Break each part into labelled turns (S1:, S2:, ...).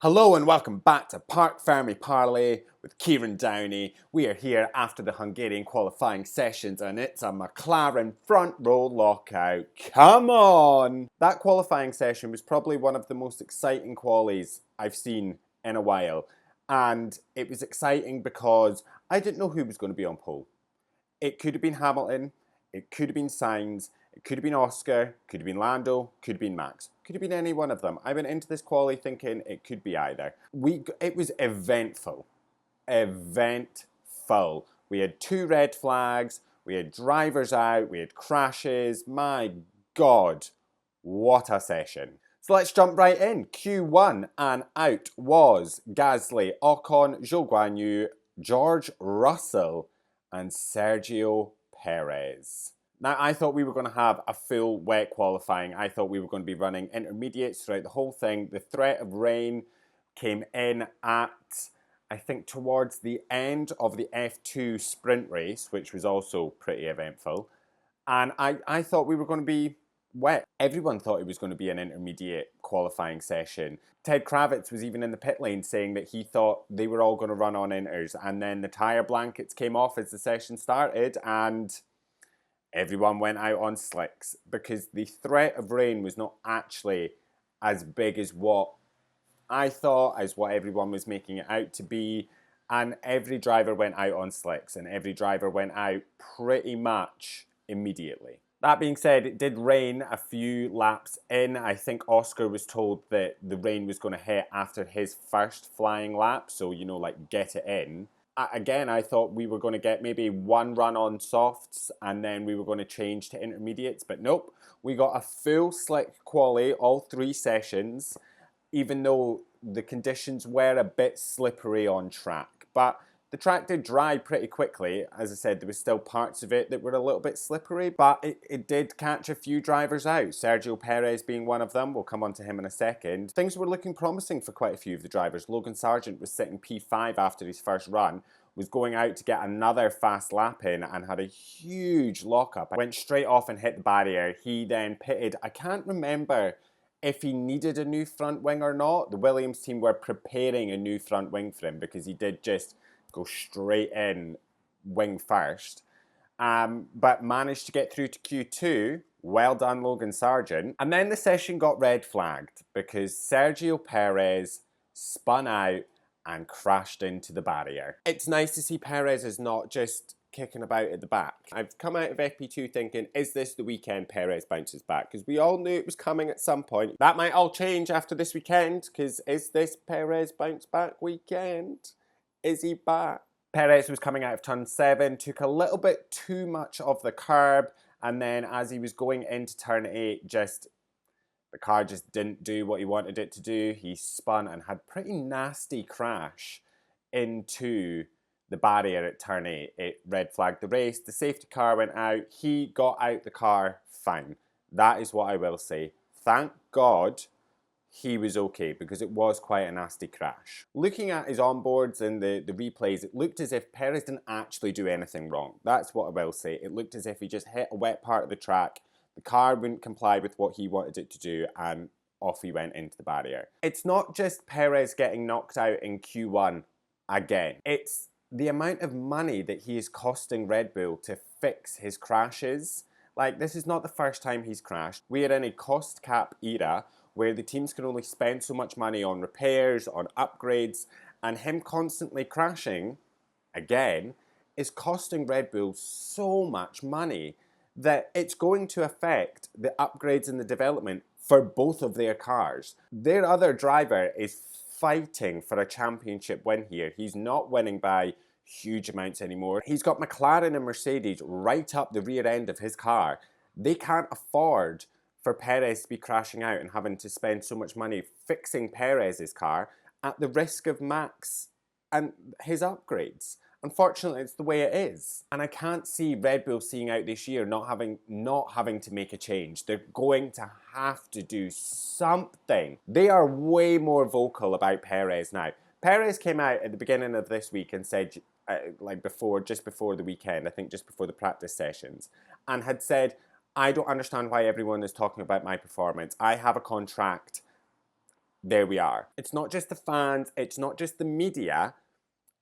S1: Hello and welcome back to Parc Fermé Parlay with Kieran Downey. We are here after the Hungarian qualifying sessions and it's a McLaren front row lockout. Come on! That qualifying session was probably one of the most exciting qualies I've seen in a while. And it was exciting because I didn't know who was going to be on pole. It could have been Hamilton, it could have been Sainz, it could have been Oscar, could have been Lando, could have been Max. Could have been any one of them. I went into this quali thinking it could be either. It was eventful. Eventful. We had 2 red flags, we had drivers out, we had crashes. My God, what a session. So let's jump right in. Q1 and out was Gasly, Ocon, Zhou Guanyu, George Russell, and Sergio Perez. Now, I thought we were going to have a full wet qualifying. I thought we were going to be running intermediates throughout the whole thing. The threat of rain came in at, I think, towards the end of the F2 sprint race, which was also pretty eventful. And I thought we were going to be wet. Everyone thought it was going to be an intermediate qualifying session. Ted Kravitz was even in the pit lane saying that he thought they were all going to run on inters. And then the tyre blankets came off as the session started and everyone went out on slicks because the threat of rain was not actually as big as what I thought, as what everyone was making it out to be. And every driver went out on slicks and every driver went out pretty much immediately. That being said, it did rain a few laps in. I think Oscar was told that the rain was going to hit after his first flying lap, so, you know, like, get it in. Again, I thought we were going to get maybe one run on softs and then we were going to change to intermediates, but nope. We got a full slick quali, all 3 sessions, even though the conditions were a bit slippery on track. But the track did dry pretty quickly. As I said, there was still parts of it that were a little bit slippery, but it did catch a few drivers out. Sergio Perez being one of them. We'll come on to him in a second. Things were looking promising for quite a few of the drivers. Logan Sargent was sitting P5 after his first run, was going out to get another fast lap in and had a huge lockup. Went straight off and hit the barrier. He then pitted. I can't remember if he needed a new front wing or not. The Williams team were preparing a new front wing for him because he did just go straight in wing first, but managed to get through to Q2. Well done, Logan Sargent. And then the session got red flagged because Sergio Perez spun out and crashed into the barrier. It's nice to see Perez is not just kicking about at the back. I've come out of FP2 thinking, is this the weekend Perez bounces back? Because we all knew it was coming at some point. That might all change after this weekend, because is this Perez bounce back weekend? Is he back? Perez was coming out of turn 7, took a little bit too much of the curb, and then as he was going into turn 8, the car just didn't do what he wanted it to do. He spun and had a pretty nasty crash into the barrier at turn 8. It red flagged the race. The safety car went out. He got out the car fine. That is what I will say. Thank God he was okay, because it was quite a nasty crash. Looking at his onboards and the replays, it looked as if Perez didn't actually do anything wrong. That's what I will say. It looked as if he just hit a wet part of the track. The car wouldn't comply with what he wanted it to do, and off he went into the barrier. It's not just Perez getting knocked out in Q1 again. It's the amount of money that he is costing Red Bull to fix his crashes. Like, this is not the first time he's crashed. We are in a cost cap era where the teams can only spend so much money on repairs, on upgrades, and him constantly crashing, again, is costing Red Bull so much money that it's going to affect the upgrades and the development for both of their cars. Their other driver is fighting for a championship win here. He's not winning by huge amounts anymore. He's got McLaren and Mercedes right up the rear end of his car. They can't afford for Perez to be crashing out and having to spend so much money fixing Perez's car at the risk of Max and his upgrades. Unfortunately, it's the way it is. And I can't see Red Bull seeing out this year not having to make a change. They're going to have to do something. They are way more vocal about Perez now. Perez came out at the beginning of this week and said, just before the weekend, I think just before the practice sessions, and had said, I don't understand why everyone is talking about my performance. I have a contract. there we are. It's not just the fans, it's not just the media,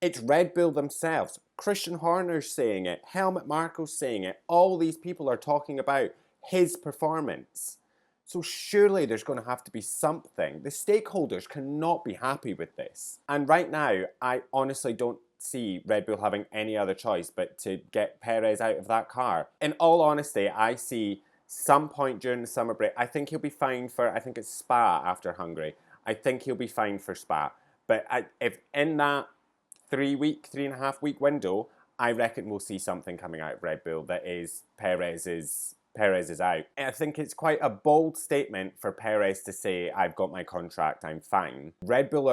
S1: it's Red Bull themselves. Christian Horner's saying it, Helmut Marko's saying it, all these people are talking about his performance. So surely there's going to have to be something. The stakeholders cannot be happy with this. And right now, I honestly don't see Red Bull having any other choice but to get Perez out of that car. In all honesty, I see some point during the summer break, I think he'll be fine for, I think it's Spa after Hungary. I think he'll be fine for Spa. But if in that 3.5 week window, I reckon we'll see something coming out of Red Bull that is Perez is out. I think it's quite a bold statement for Perez to say, I've got my contract, I'm fine. Red Bull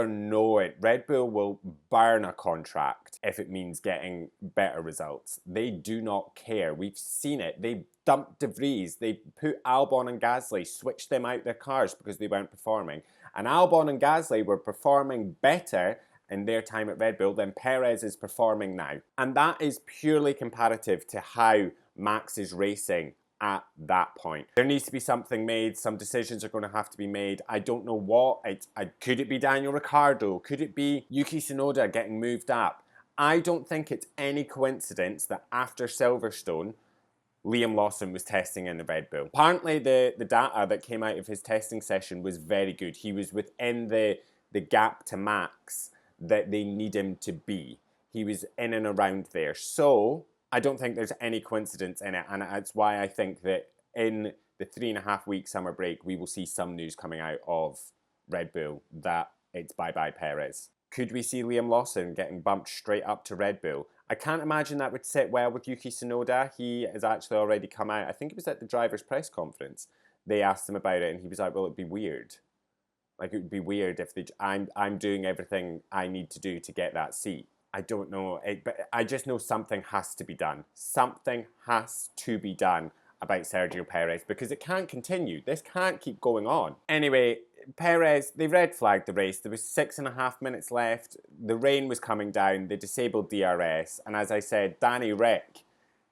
S1: Red Bull will burn a contract if it means getting better results. They do not care. We've seen it. They dumped De Vries. They put Albon and Gasly, switched them out their cars because they weren't performing. And Albon and Gasly were performing better in their time at Red Bull than Perez is performing now. And that is purely comparative to how Max is racing at that point. There needs to be something made. Some decisions are going to have to be made. I don't know what. Could it be Daniel Ricciardo? Could it be Yuki Tsunoda getting moved up? I don't think it's any coincidence that after Silverstone, Liam Lawson was testing in the Red Bull. Apparently the data that came out of his testing session was very good. He was within the gap to Max that they need him to be. He was in and around there. So I don't think there's any coincidence in it, and that's why I think that in the 3.5 week summer break, we will see some news coming out of Red Bull that it's bye-bye Perez. Could we see Liam Lawson getting bumped straight up to Red Bull? I can't imagine that would sit well with Yuki Tsunoda. He has actually already come out. I think it was at the driver's press conference. They asked him about it, and he was like, well, it'd be weird. Like, it would be weird if I'm doing everything I need to do to get that seat. I don't know, but I just know something has to be done. Something has to be done about Sergio Perez because it can't continue. This can't keep going on. Anyway, Perez, they red flagged the race. There was 6.5 minutes left. The rain was coming down. They disabled DRS. And as I said, Danny Rick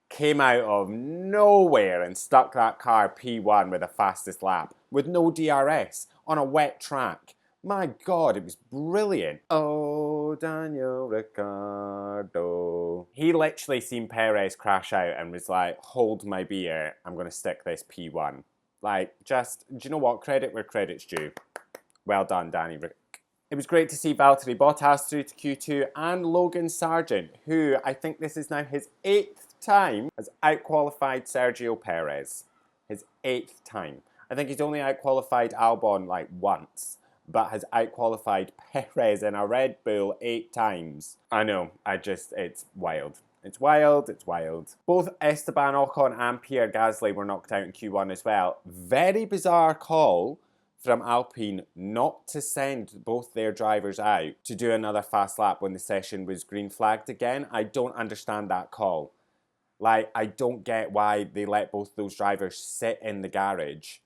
S1: came out of nowhere and stuck that car P1 with the fastest lap with no DRS on a wet track. My God, it was brilliant. Oh, Daniel Ricciardo. He literally seen Perez crash out and was like, hold my beer, I'm going to stick this P1. Like, just, do you know what? Credit where credit's due. Well done, Danny Rick. It was great to see Valtteri Bottas through to Q2 and Logan Sargent, who I think this is now his 8th time, has outqualified Sergio Perez. His 8th time. I think he's only outqualified Albon like once, but has outqualified Perez in a Red Bull 8 times. I know, it's wild. It's wild, it's wild. Both Esteban Ocon and Pierre Gasly were knocked out in Q1 as well. Very bizarre call from Alpine not to send both their drivers out to do another fast lap when the session was green flagged again. I don't understand that call. Like, I don't get why they let both those drivers sit in the garage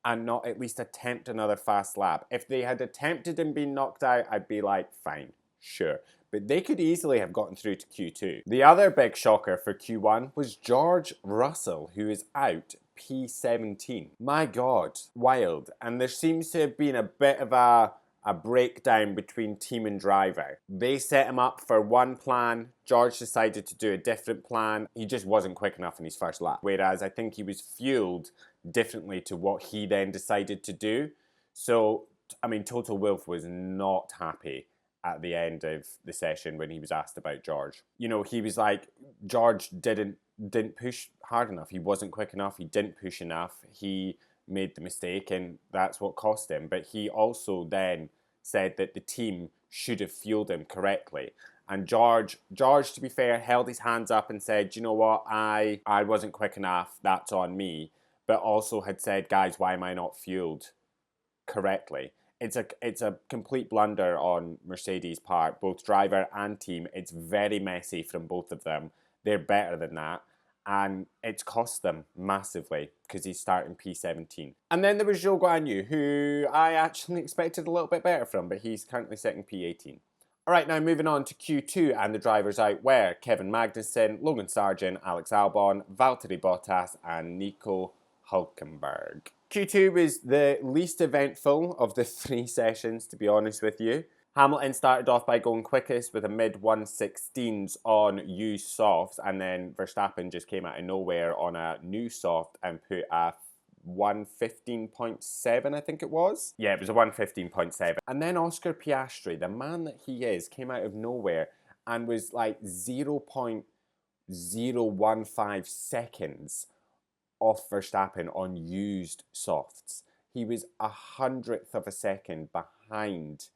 S1: and not at least attempt another fast lap. If they had attempted and been knocked out, I'd be like, fine, sure. But they could easily have gotten through to Q2. The other big shocker for Q1 was George Russell, who is out P17. My God, wild. And there seems to have been a bit of a breakdown between team and driver. They set him up for one plan. George decided to do a different plan. He just wasn't quick enough in his first lap. Whereas I think he was fueled differently to what he then decided to do. So, I mean, Toto Wolff was not happy at the end of the session when he was asked about George. You know, he was like, George didn't push hard enough. He wasn't quick enough. He didn't push enough. He made the mistake and that's what cost him. But he also then said that the team should have fueled him correctly. And George, to be fair, held his hands up and said, you know what, I wasn't quick enough, that's on me. But also had said, guys, why am I not fueled correctly? It's a complete blunder on Mercedes' part, both driver and team. It's very messy from both of them. They're better than that. And it's cost them massively because he's starting P17. And then there was Zhou Guanyu, who I actually expected a little bit better from, but he's currently sitting P18. All right, now moving on to Q2 and the drivers out were Kevin Magnussen, Logan Sargent, Alex Albon, Valtteri Bottas and Nico Hülkenberg. Q2 was the least eventful of the 3 sessions, to be honest with you. Hamilton started off by going quickest with a mid-116s on used softs, and then Verstappen just came out of nowhere on a new soft and put a 115.7, I think it was. Yeah, it was a 115.7. And then Oscar Piastri, the man that he is, came out of nowhere and was like 0.015 seconds off Verstappen on used softs. He was 100th of a second behind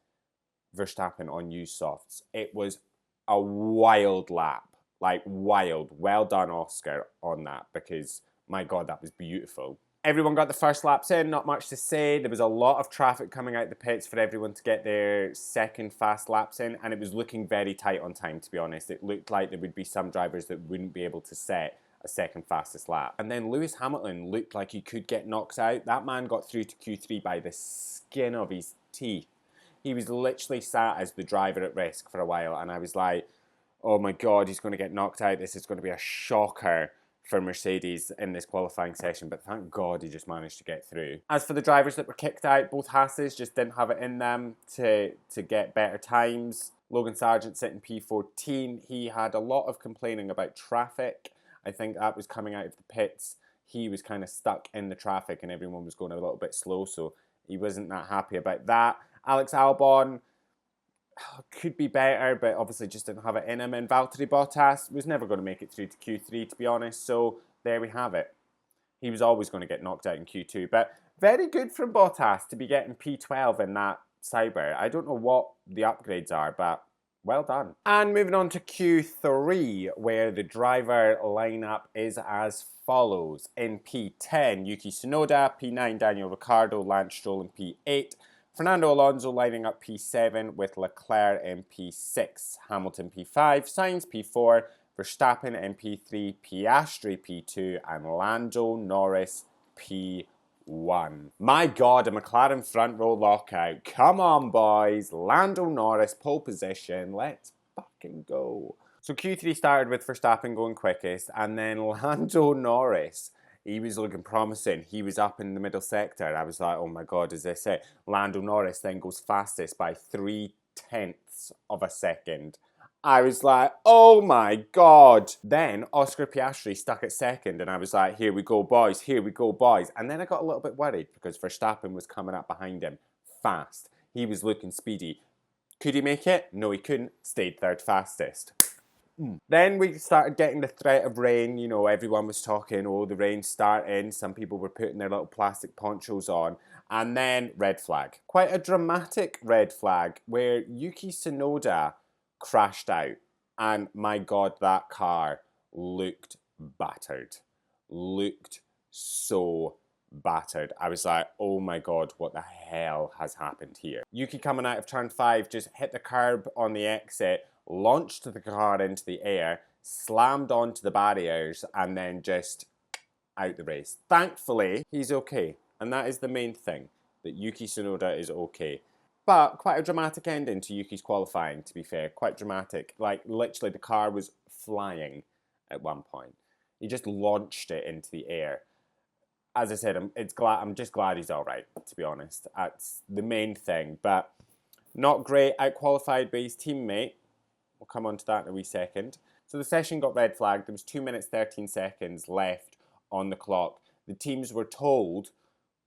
S1: Verstappen on used softs. It was a wild lap, like wild. Well done, Oscar, on that, because my God, that was beautiful. Everyone got the first laps in, not much to say. There was a lot of traffic coming out the pits for everyone to get their second fast laps in, and it was looking very tight on time, to be honest. It looked like there would be some drivers that wouldn't be able to set a second fastest lap. And then Lewis Hamilton looked like he could get knocked out. That man got through to Q3 by the skin of his teeth. He was literally sat as the driver at risk for a while, and I was like, oh my God, he's going to get knocked out. This is going to be a shocker for Mercedes in this qualifying session, but thank God he just managed to get through. As for the drivers that were kicked out, both Haas's just didn't have it in them to get better times. Logan Sargent sitting P14. He had a lot of complaining about traffic. I think that was coming out of the pits. He was kind of stuck in the traffic and everyone was going a little bit slow, so he wasn't that happy about that. Alex Albon could be better, but obviously just didn't have it in him. And Valtteri Bottas was never going to make it through to Q3, to be honest. So there we have it. He was always going to get knocked out in Q2. But very good from Bottas to be getting P12 in that Cyber. I don't know what the upgrades are, but well done. And moving on to Q3, where the driver lineup is as follows. In P10, Yuki Tsunoda. P9, Daniel Ricciardo. Lance Stroll in P8. Fernando Alonso lining up P7 with Leclerc in P6. Hamilton P5. Sainz P4. Verstappen in P3. Piastri P2. And Lando Norris P1. My God, a McLaren front row lockout. Come on, boys. Lando Norris, pole position. Let's fucking go. So Q3 started with Verstappen going quickest, and then Lando Norris, he was looking promising. He was up in the middle sector. I was like, oh my God, is this it? Lando Norris then goes fastest by 0.3 of a second. I was like, oh my God. Then Oscar Piastri stuck at second, and I was like, here we go, boys, here we go, boys. And then I got a little bit worried because Verstappen was coming up behind him fast. He was looking speedy. Could he make it? No, he couldn't. Stayed third fastest. Then we started getting the threat of rain. You know, everyone was talking, oh, the rain's starting. Some people were putting their little plastic ponchos on. And then red flag. Quite a dramatic red flag where Yuki Tsunoda crashed out. And my God, that car looked battered. Looked so battered. I was like, oh my God, what the hell has happened here? Yuki coming out of turn 5 just hit the curb on the exit, launched the car into the air, slammed onto the barriers, and then just out the race. Thankfully, he's okay. And that is the main thing, that Yuki Tsunoda is okay. But quite a dramatic ending to Yuki's qualifying, to be fair. Quite dramatic. Like, literally, the car was flying at one point. He just launched it into the air. As I said, I'm just glad he's all right, to be honest. That's the main thing. But not great. Out-qualified by his teammate. We'll come on to that in a wee second. So the session got red flagged. There was 2 minutes, 13 seconds left on the clock. The teams were told,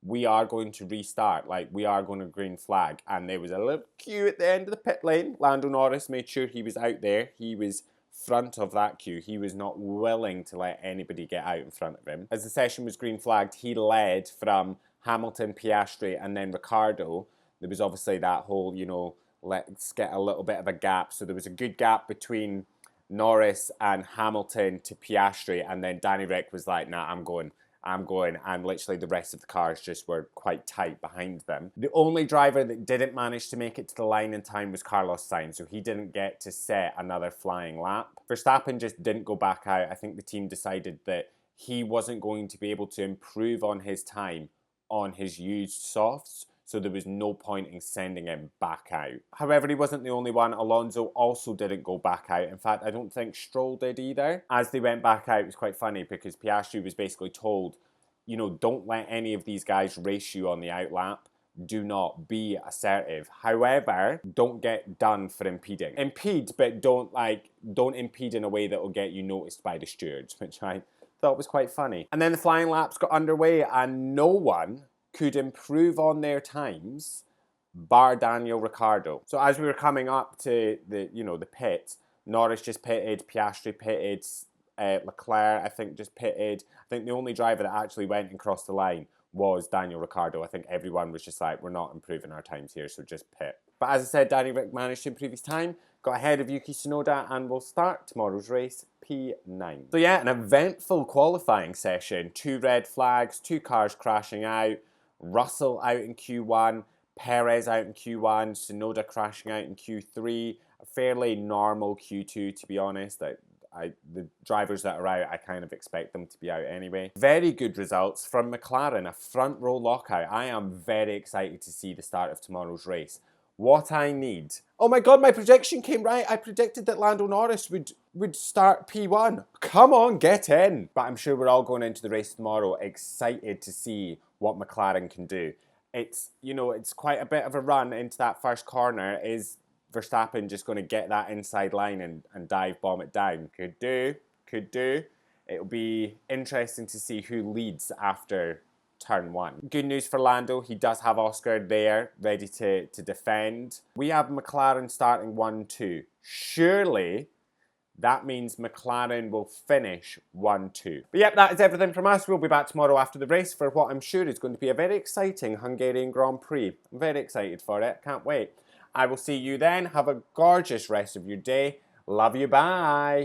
S1: we are going to restart. Like, we are going to green flag. And there was a little queue at the end of the pit lane. Lando Norris made sure he was out there. He was front of that queue. He was not willing to let anybody get out in front of him. As the session was green flagged, he led from Hamilton, Piastri, and then Ricciardo. There was obviously that whole, you know, let's get a little bit of a gap. So there was a good gap between Norris and Hamilton to Piastri, and then Danny Rick was like, nah, I'm going, and literally the rest of the cars just were quite tight behind them. The only driver that didn't manage to make it to the line in time was Carlos Sainz, so he didn't get to set another flying lap. Verstappen just didn't go back out. I think the team decided that he wasn't going to be able to improve on his time on his used softs, so there was no point in sending him back out. However, he wasn't the only one. Alonso also didn't go back out. In fact, I don't think Stroll did either. As they went back out, it was quite funny because Piastri was basically told, you know, don't let any of these guys race you on the outlap. Do not be assertive. However, don't get done for impeding. Impede, but don't impede in a way that will get you noticed by the stewards, which I thought was quite funny. And then the flying laps got underway and no one could improve on their times bar Daniel Ricciardo. So as we were coming up to the pits, Norris just pitted, Piastri pitted, Leclerc I think just pitted. I think the only driver that actually went and crossed the line was Daniel Ricciardo. I think everyone was just like, we're not improving our times here, so just pit. But as I said, Danny Rick managed to improve his time, got ahead of Yuki Tsunoda, and will start tomorrow's race P9. So yeah, an eventful qualifying session. 2 red flags, 2 cars crashing out, Russell out in Q1, Perez out in Q1, Tsunoda crashing out in Q3, a fairly normal Q2 to be honest. The drivers that are out, I kind of expect them to be out anyway. Very good results from McLaren, a front row lockout. I am very excited to see the start of tomorrow's race. What I need... Oh my god, my prediction came right. I predicted that Lando Norris would start P1. Come on, get in. But I'm sure we're all going into the race tomorrow excited to see what McLaren can do. It's, you know, it's quite a bit of a run into that first corner. Is Verstappen just going to get that inside line and dive bomb it down? Could do. It'll be interesting to see who leads after turn 1. Good news for Lando, he does have Oscar there ready to defend. We have McLaren starting 1-2. Surely that means McLaren will finish 1-2. But yep, that is everything from us. We'll be back tomorrow after the race for what I'm sure is going to be a very exciting Hungarian Grand Prix. I'm very excited for it. Can't wait. I will see you then. Have a gorgeous rest of your day. Love you. Bye.